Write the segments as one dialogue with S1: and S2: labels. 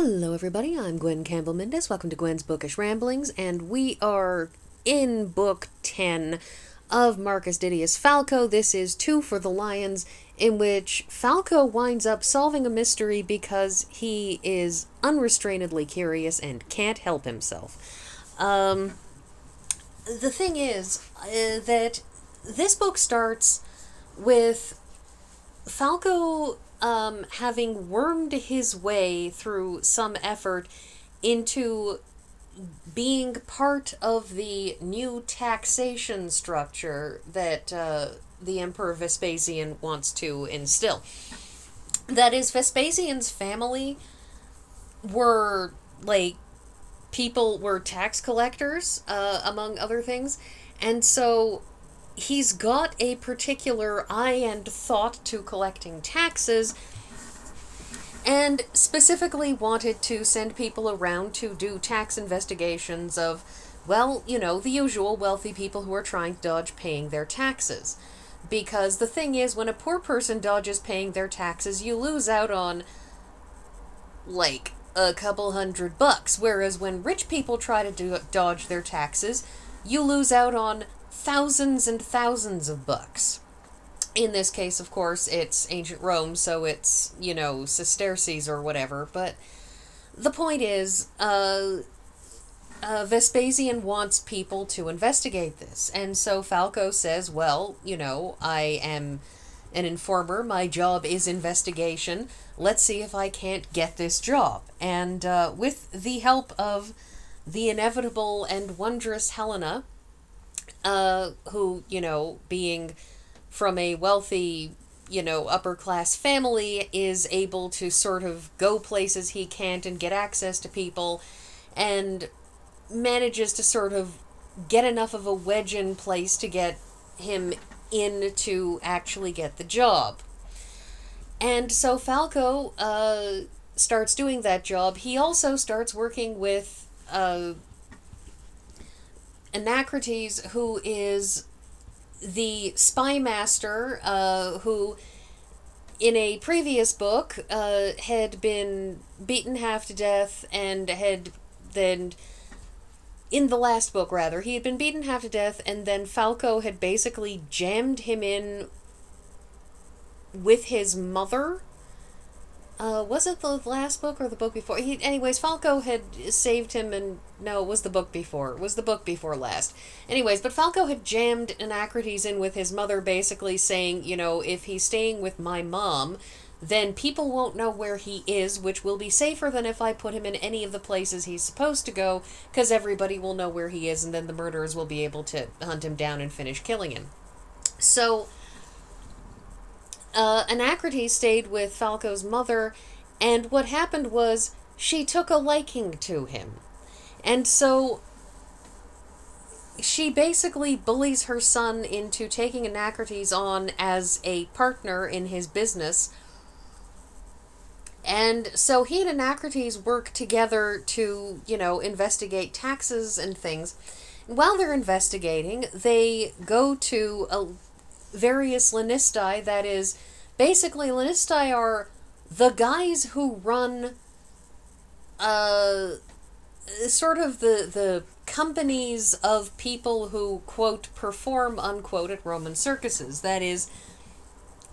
S1: Hello everybody, I'm Gwen Campbell-Mindes. Welcome to Gwen's Bookish Ramblings, and we are in Book 10 of Marcus Didius Falco. This is Two for the Lions, in which Falco winds up solving a mystery because he is unrestrainedly curious and can't help himself. The thing is that this book starts with Falco having wormed his way through some effort into being part of the new taxation structure that the Emperor Vespasian wants to instill. That is, Vespasian's family were, were tax collectors, among other things, and so he's got a particular eye and thought to collecting taxes, and specifically wanted to send people around to do tax investigations of, the usual wealthy people who are trying to dodge paying their taxes. Because the thing is, when a poor person dodges paying their taxes, you lose out on, a couple $100, whereas when rich people try to dodge their taxes, you lose out on thousands and thousands of bucks. In this case, of course, it's ancient Rome, so it's, sesterces or whatever, but the point is, Vespasian wants people to investigate this, and so Falco says, I am an informer, my job is investigation, let's see if I can't get this job. And with the help of the inevitable and wondrous Helena, who, being from a wealthy, upper class family, is able to sort of go places he can't and get access to people, and manages to sort of get enough of a wedge in place to get him in to actually get the job. And so Falco starts doing that job. He also starts working with Anacrates, who is the spy master, who in a previous book had been beaten half to death, and had then, in the last book rather, he had been beaten half to death, and then Falco had basically jammed him in with his mother. Was it the last book or the book before? Anyways, Falco had saved him, and no, it was the book before. It was the book before last. Anyways, but Falco had jammed Anacrates in with his mother, basically saying, if he's staying with my mom, then people won't know where he is, which will be safer than if I put him in any of the places he's supposed to go, because everybody will know where he is, and then the murderers will be able to hunt him down and finish killing him. So Anacrates stayed with Falco's mother, and what happened was she took a liking to him. And so she basically bullies her son into taking Anacrates on as a partner in his business. And so he and Anacrates work together to, investigate taxes and things. While they're investigating, they go to various Lanistae. That is, basically, Lanistae are the guys who run sort of the companies of people who, quote, perform, unquote, at Roman circuses. That is,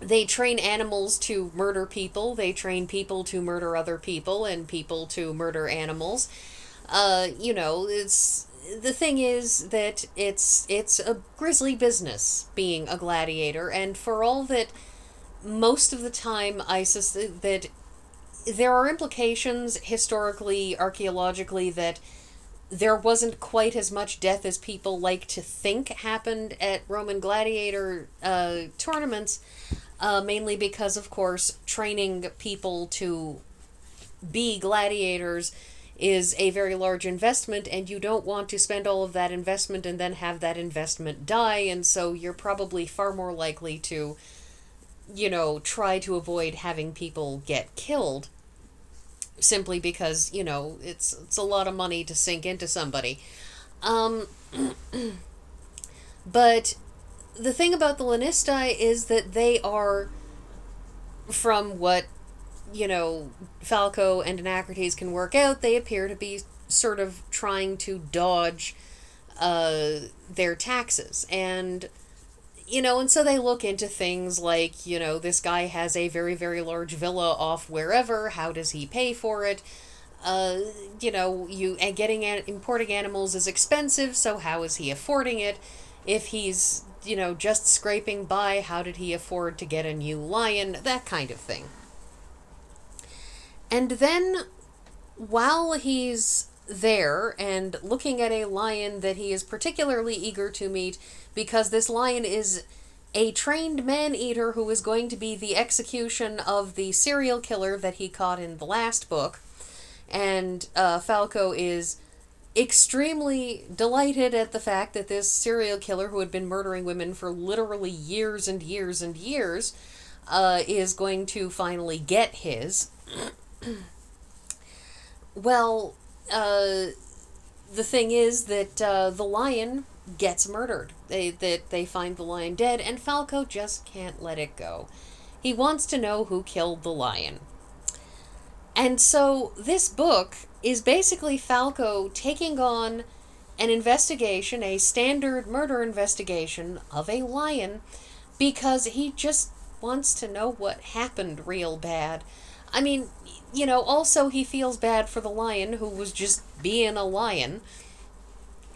S1: they train animals to murder people, they train people to murder other people, and people to murder animals. It's... The thing is that it's a grisly business being a gladiator, and for all that most of the time that there are implications historically, archaeologically, that there wasn't quite as much death as people like to think happened at Roman gladiator tournaments, mainly because, of course, training people to be gladiators is a very large investment, and you don't want to spend all of that investment and then have that investment die, and so you're probably far more likely to, try to avoid having people get killed, simply because, it's a lot of money to sink into somebody. But the thing about the Lanistae is that they are, from what Falco and Anacrates can work out, they appear to be sort of trying to dodge their taxes. And so they look into things like, this guy has a very, very large villa off wherever. How does he pay for it? Importing animals is expensive, so how is he affording it? If he's, just scraping by, how did he afford to get a new lion? That kind of thing. And then, while he's there and looking at a lion that he is particularly eager to meet, because this lion is a trained man-eater who is going to be the execution of the serial killer that he caught in the last book. And Falco is extremely delighted at the fact that this serial killer who had been murdering women for literally years and years and years is going to finally get his. Well, the thing is that the lion gets murdered. They find the lion dead, and Falco just can't let it go. He wants to know who killed the lion. And so this book is basically Falco taking on an investigation, a standard murder investigation of a lion, because he just wants to know what happened real bad. I mean, also he feels bad for the lion who was just being a lion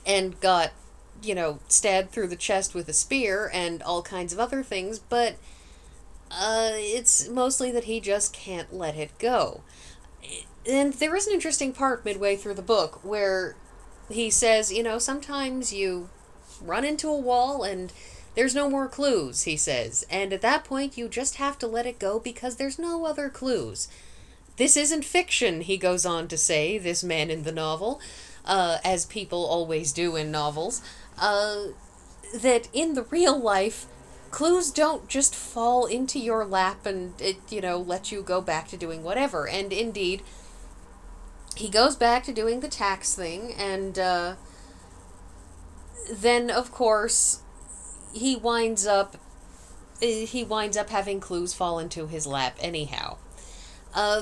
S1: and got, stabbed through the chest with a spear and all kinds of other things, but it's mostly that he just can't let it go. And there is an interesting part midway through the book where he says, sometimes you run into a wall and there's no more clues, he says. And at that point, you just have to let it go because there's no other clues. This isn't fiction, he goes on to say, this man in the novel, as people always do in novels, that in the real life, clues don't just fall into your lap and let you go back to doing whatever. And indeed, he goes back to doing the tax thing, and then, of course, he winds up having clues fall into his lap anyhow.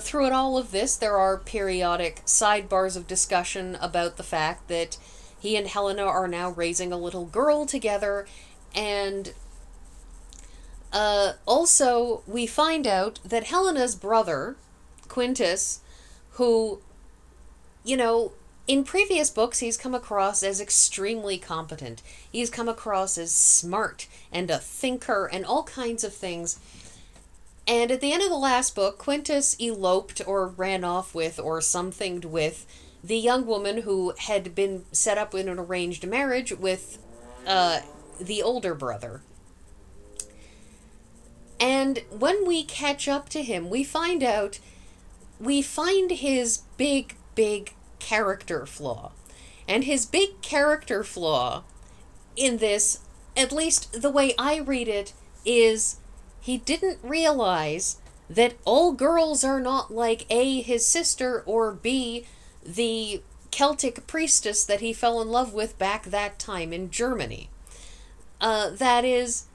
S1: Throughout all of this, there are periodic sidebars of discussion about the fact that he and Helena are now raising a little girl together, and also we find out that Helena's brother, Quintus, who, in previous books he's come across as extremely competent. He's come across as smart and a thinker and all kinds of things. And at the end of the last book, Quintus eloped or ran off with or somethinged with the young woman who had been set up in an arranged marriage with the older brother. And when we catch up to him, we find his big character flaw. And his big character flaw in this, at least the way I read it, is he didn't realize that all girls are not like A, his sister, or B, the Celtic priestess that he fell in love with back that time in Germany. That is,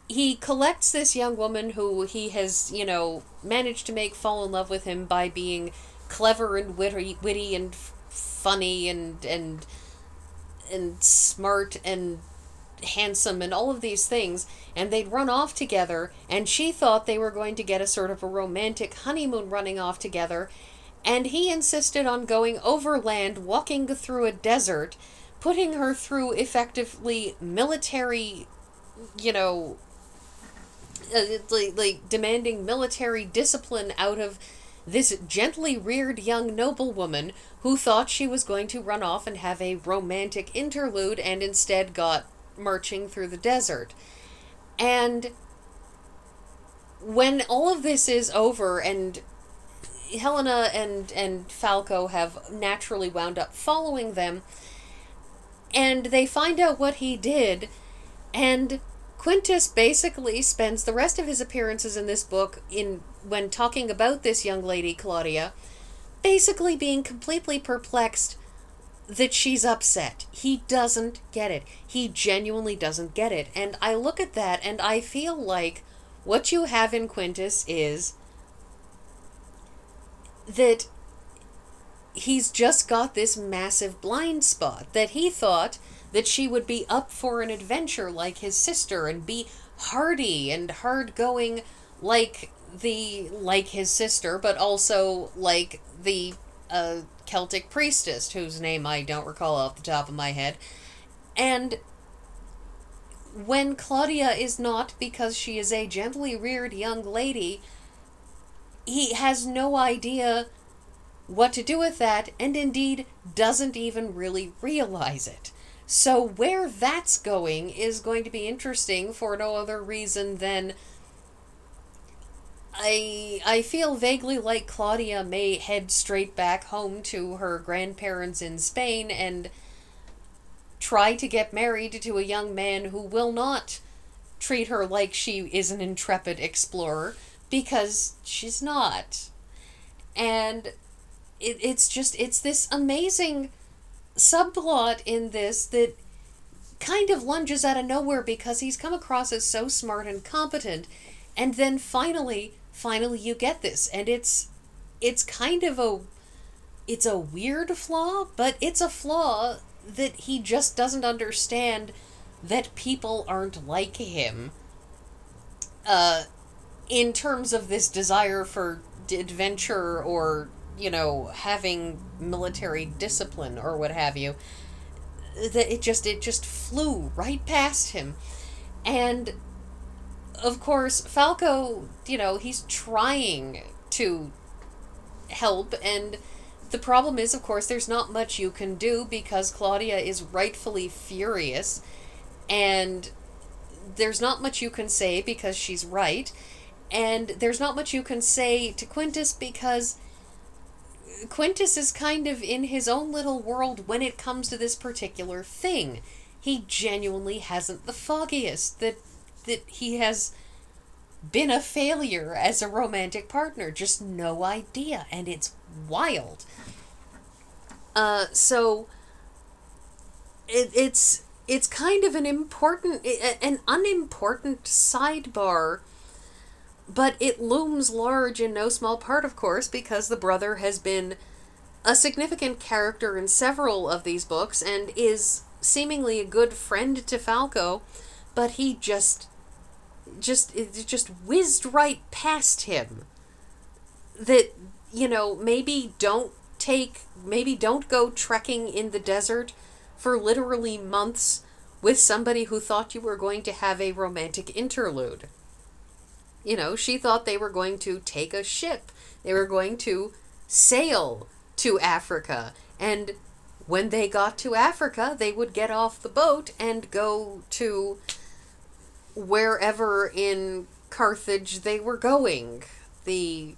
S1: he collects this young woman who he has, managed to make fall in love with him by being clever and witty and funny and smart and handsome and all of these things, and they'd run off together, and she thought they were going to get a sort of a romantic honeymoon running off together, and he insisted on going overland, walking through a desert, putting her through effectively military, like demanding military discipline out of this gently reared young noblewoman who thought she was going to run off and have a romantic interlude and instead got marching through the desert. And when all of this is over and Helena and Falco have naturally wound up following them, and they find out what he did, and Quintus basically spends the rest of his appearances in this book when talking about this young lady, Claudia, basically being completely perplexed that she's upset. He doesn't get it. He genuinely doesn't get it. And I look at that and I feel like what you have in Quintus is that he's just got this massive blind spot, that he thought that she would be up for an adventure like his sister and be hardy and hard-going like his sister, but also like the Celtic priestess, whose name I don't recall off the top of my head. And when Claudia is not, because she is a gently reared young lady, he has no idea what to do with that, and indeed doesn't even really realize it. So where that's going is going to be interesting for no other reason than I feel vaguely like Claudia may head straight back home to her grandparents in Spain and try to get married to a young man who will not treat her like she is an intrepid explorer, because she's not. And it's this amazing subplot in this that kind of lunges out of nowhere, because he's come across as so smart and competent, and then finally you get this, and it's kind of it's a weird flaw, but it's a flaw that he just doesn't understand, that people aren't like him in terms of this desire for adventure, or having military discipline or what have you. That it just flew right past him. And of course Falco, he's trying to help, and the problem is, of course, there's not much you can do, because Claudia is rightfully furious, and there's not much you can say because she's right, and there's not much you can say to Quintus, because Quintus is kind of in his own little world when it comes to this particular thing. He genuinely hasn't the foggiest that he has been a failure as a romantic partner. Just no idea, and it's wild. So it's kind of an unimportant sidebar, but it looms large in no small part, of course, because the brother has been a significant character in several of these books and is seemingly a good friend to Falco, but he just whizzed right past him. That, maybe don't go trekking in the desert for literally months with somebody who thought you were going to have a romantic interlude. She thought they were going to take a ship. They were going to sail to Africa. And when they got to Africa, they would get off the boat and go to wherever in Carthage they were going. Because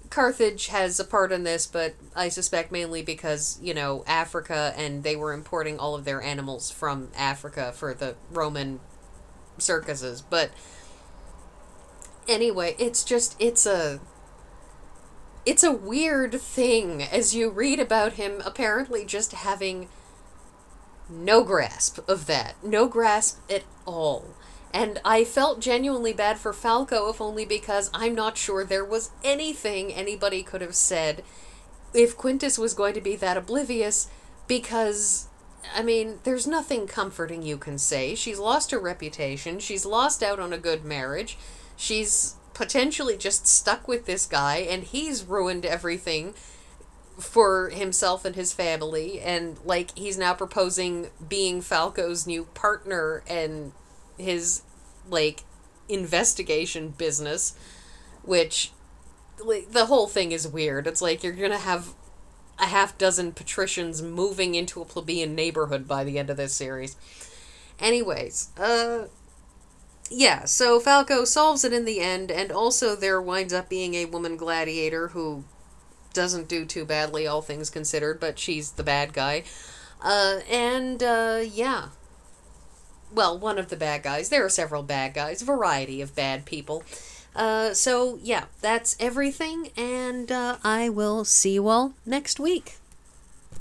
S1: Carthage has a part in this, but I suspect mainly because, Africa, and they were importing all of their animals from Africa for the Roman circuses. But anyway, it's a weird thing as you read about him apparently just having no grasp of that. No grasp at all. And I felt genuinely bad for Falco, if only because I'm not sure there was anything anybody could have said if Quintus was going to be that oblivious, because there's nothing comforting you can say. She's lost her reputation. She's lost out on a good marriage. She's potentially just stuck with this guy, and he's ruined everything for himself and his family, and, he's now proposing being Falco's new partner and his, investigation business, which, the whole thing is weird. It's you're gonna have a half dozen patricians moving into a plebeian neighborhood by the end of this series. Anyways, yeah, so Falco solves it in the end, and also there winds up being a woman gladiator who doesn't do too badly, all things considered, but she's the bad guy. Yeah. Well, one of the bad guys. There are several bad guys, variety of bad people. So, yeah, that's everything, and I will see you all next week.